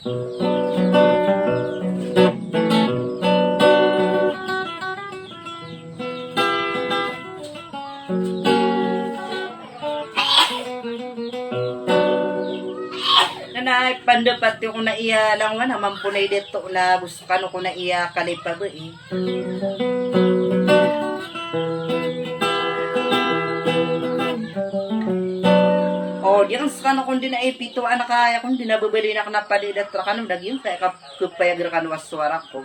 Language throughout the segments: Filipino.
Nanay pandapat ko na iya lang man naman po na dito na gusto kano ko na iya kalipa ba eh. Oh, diyan sa kano kung di na ipito anak kaya kung di na babali na kanapadidat ra kano daging kaya kapayagra kano waswara ko.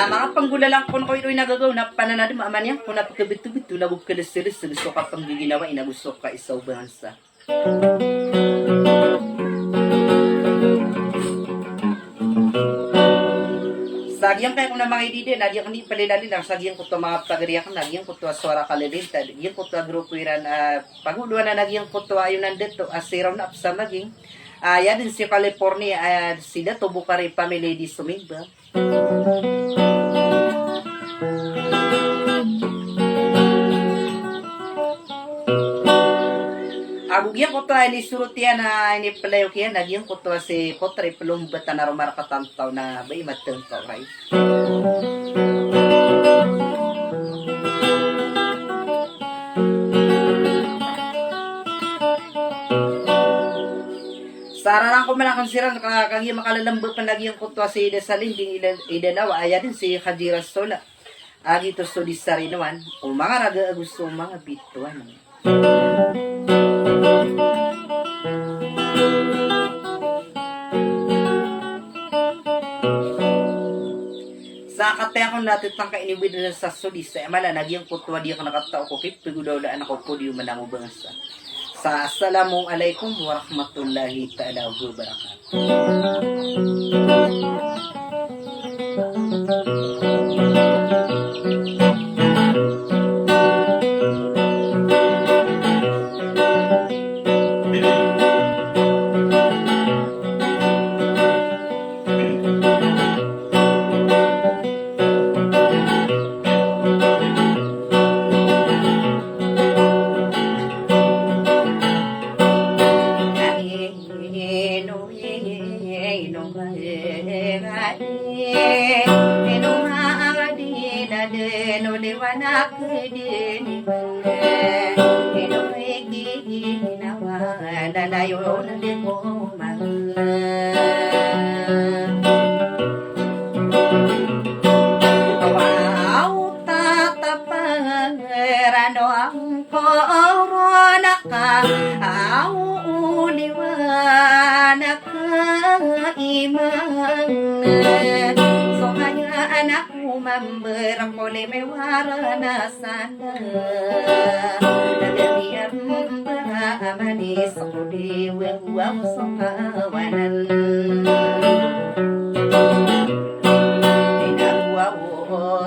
Mga panggula lang kung ako ito'y nagagaw na pananad maaman yan kung napagkabit-tubit tulagog ka desiris gusto ka pang giginawa inagusto ka isaw bansa. Sagyang kaya kung na mga ididi nagyang hindi palilali lang sagyang ko to mga pagriyak nagyang ko to aswara kalilita nagyang ko to grupo iran paguluan na nagyang ko to ayun nandito asiraw na sa maging yan din si California sila to Bukari family di sumigba. Agugyan ko to ay surut yan na inipalayo kaya nagyan ko to si Potre Pelum batan na rumar katantaw na bay matantaw right. Sara lang ko malakonsiran kagi makalalambot pa nagyan ko to si Desalin din idanawa aya din si Hajira Sola. Agi to so di sarinawan o mga raga gusto mga bituan. Sa kataya kong natin tang kainibid na sa sudis sa emala nagyang kutwa di ako nakatao ko kip pigudawalaan ako po di manamo bangsa. Sa assalamualaikum warahmatullahi ta'ala wabarakatuh. Memberang boleh mewara nasanda Nagamiam beramani Sokudi wewam sokawanan Tinakwa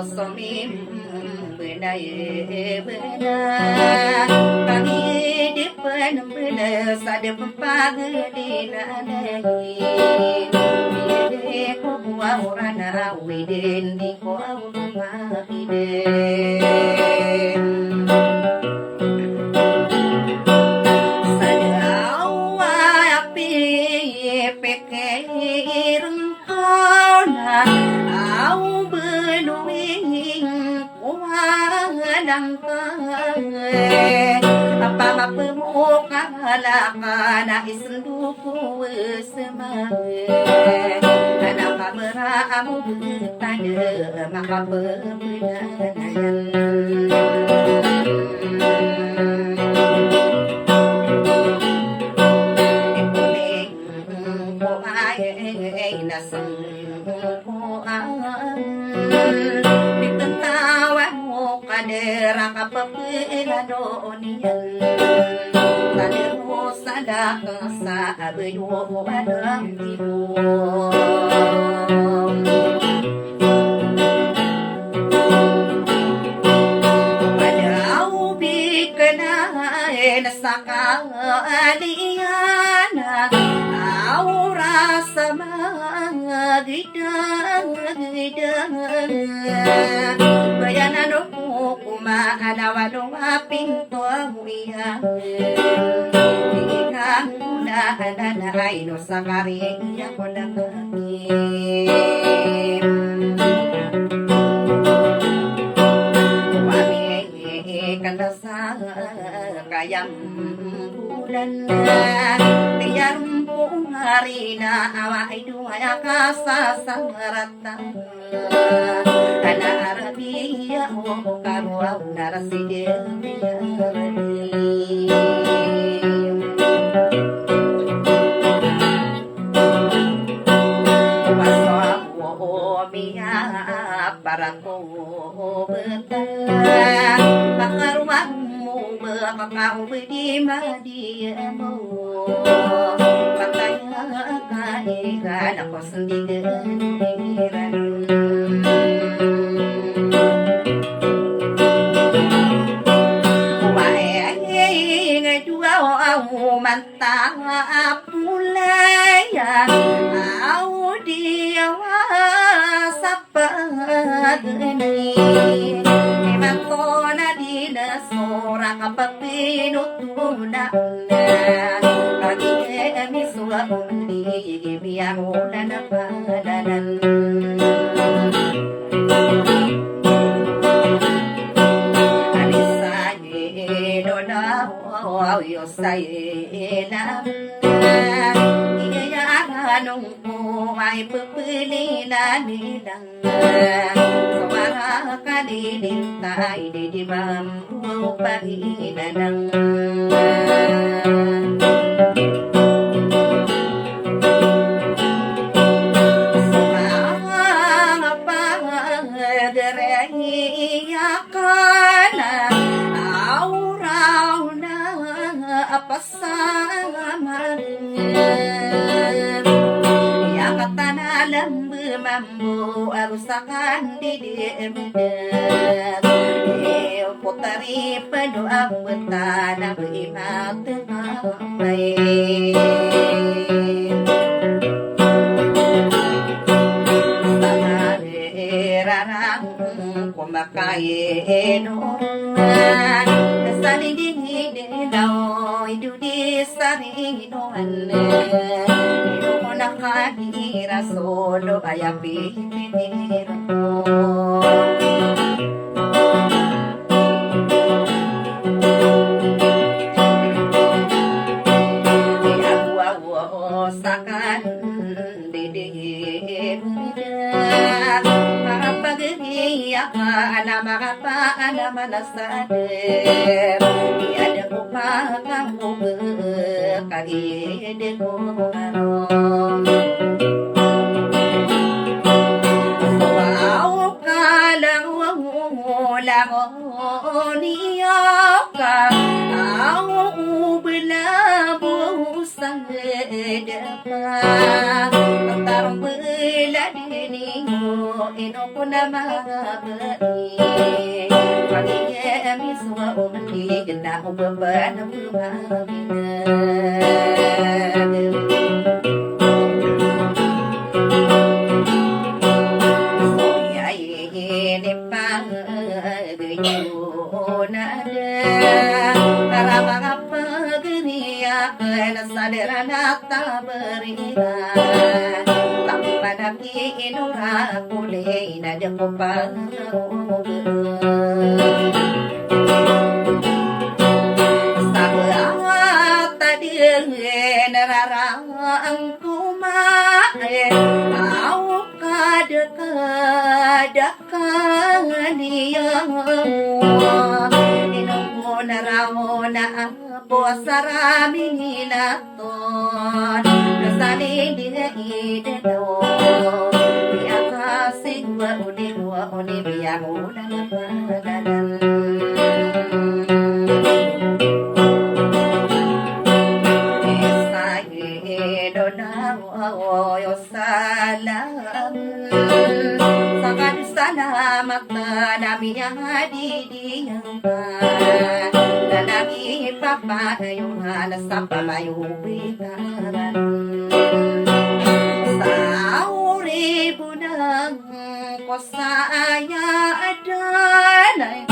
somim benaye benar Pangidipan benar Sada pampagadinanahin Ko urana widin di ko makiden Sadawa api pikirang ko na au beluing kuwalang ka apa mapemuka halaka na isenduku semang Meramu bertanda maka berbenaran Ekuling ko ay nasang kuaan Dipentawan mo kadera kapapilano niyan Kader mo sadakang sa abayo mo adang tibo Nasakaaliana aura sama gidang bayanan ko maanawan pinto mo iyan ikang unaanay no sa kariya ko lang kanasa kayang bulan tiyang pong hari na away duwaya ka sa sangarata anarabiya o karuaw narasidiya para ko betala pakarumang mo makakauwi di madiya mo pataya kairan ako sandigan umae ngay dua o manta pulay au dia sapagani imatona di na sora kapag pinutunan pagi emi suwa undi biya una na padanan alisay dona yo say na anong po ay pupili na nilang sumara ka dilintay di mampu pahinanang sumama pagrehiya ka na auraw na apasama katanalang bumambu arusakan di demedet putari penuh betana berimat baik rarang kumakai nuan sani dini dau idu di sari nuan nakadira solo kaya pinitiro iawa sakan didi kapagriya ka anama pa anama nasader iada ko pa kamu kagide ko niya ka ang ublabu sang depan tarong bela diniho ino ko na mabani pagiging miswa umali ganda ko baba na bumabinan para mga pagriyakan sa deranata berikan tanpa nakiinura kulay na dako pa sa bawat tadir nararang kumain au kadakadakan niya naraw na po sa rami nilaton nasaling dinaidaw biya kasig wa uni biya una na padalan esahido na yo salam sakan salamat na namin ang hadidiyang nanami papayong halas sa pamayubitan sa uribo ng ko sa aya adanay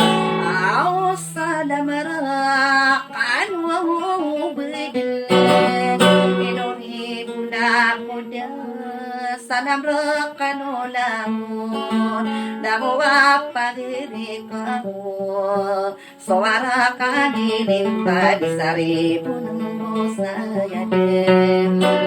namrek kanulamun dahuwa pagiri kamu suara kadilim tadi sari punung saya den